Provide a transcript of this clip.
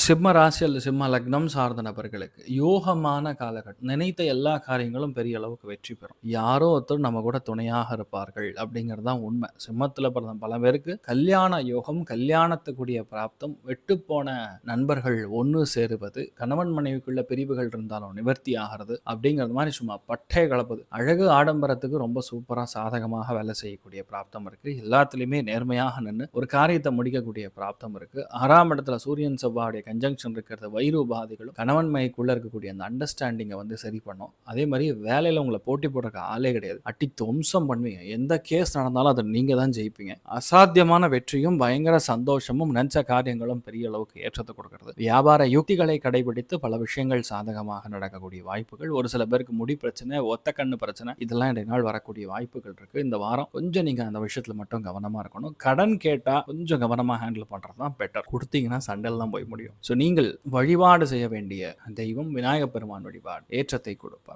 சிம்ம ராசி அல்லது சிம்ம லக்னம் சார்ந்த நபர்களுக்கு யோகமான காலகட்டம். நினைத்த எல்லா காரியங்களும் பெரிய அளவுக்கு வெற்றி பெறும். யாரோ ஒருத்தர் நம்ம கூட துணையாக இருப்பார்கள் அப்படிங்கிறது தான் உண்மை. சிம்மத்துல பிறந்த பல பேருக்கு கல்யாண யோகம், கல்யாணத்துக்குரிய பிராப்தம், வெட்டுப்போன நண்பர்கள் ஒன்று சேருவது, கணவன் மனைவிக்குள்ள பிரிவுகள் இருந்தாலும் நிவர்த்தி ஆகிறது அப்படிங்கிறது மாதிரி சும்மா பட்டை கலப்பது. அழகு ஆடம்பரத்துக்கு ரொம்ப சூப்பரா சாதகமாக வேலை செய்யக்கூடிய பிராப்தம் இருக்கு. எல்லாத்துலயுமே நேர்மையாக நின்று ஒரு காரியத்தை முடிக்கக்கூடிய பிராப்தம் இருக்கு. 6ஆம் இடத்துல சூரியன் செவ்வாயுடைய கன்ஜங்ஷன் இருக்கிறது. வயிறு உபாதைகளும் கணவன் மனைவிக்குள்ள இருக்கக்கூடிய அந்த அண்டர்ஸ்டாண்டிங்கை வந்து சரி பண்ணும். அதே மாதிரி வேலையில உங்களை போட்டி போடுறதுக்கு ஆளே கிடையாது. அட்டி துவம்சம் பண்ணுவீங்க. எந்த கேஸ் நடந்தாலும் அதை நீங்க தான் ஜெயிப்பீங்க. அசாத்தியமான வெற்றியும் பயங்கர சந்தோஷமும் நினைச்ச காரியங்களும் பெரிய அளவுக்கு ஏற்றத்தை கொடுக்கிறது. வியாபார யுக்திகளை கடைபிடித்து பல விஷயங்கள் சாதகமாக நடக்கக்கூடிய வாய்ப்புகள். ஒரு சில பேருக்கு முடி பிரச்சனை, ஒத்த கண்ணு பிரச்சனை, இதெல்லாம் இன்றைய நாள் வரக்கூடிய வாய்ப்புகள் இருக்கு. இந்த வாரம் கொஞ்சம் நீங்க அந்த விஷயத்துல மட்டும் கவனமா இருக்கணும். கடன் கேட்டா கொஞ்சம் கவனமா ஹேண்டில் பண்றது தான் பெட்டர். கொடுத்தீங்கன்னா சண்டையில் தான் போய் முடியும். ஸோ நீங்கள் வழிபாடு செய்ய வேண்டிய தெய்வம் விநாயகப் பெருமான் வழிபாடு ஏற்றத்தை கொடுப்பார்.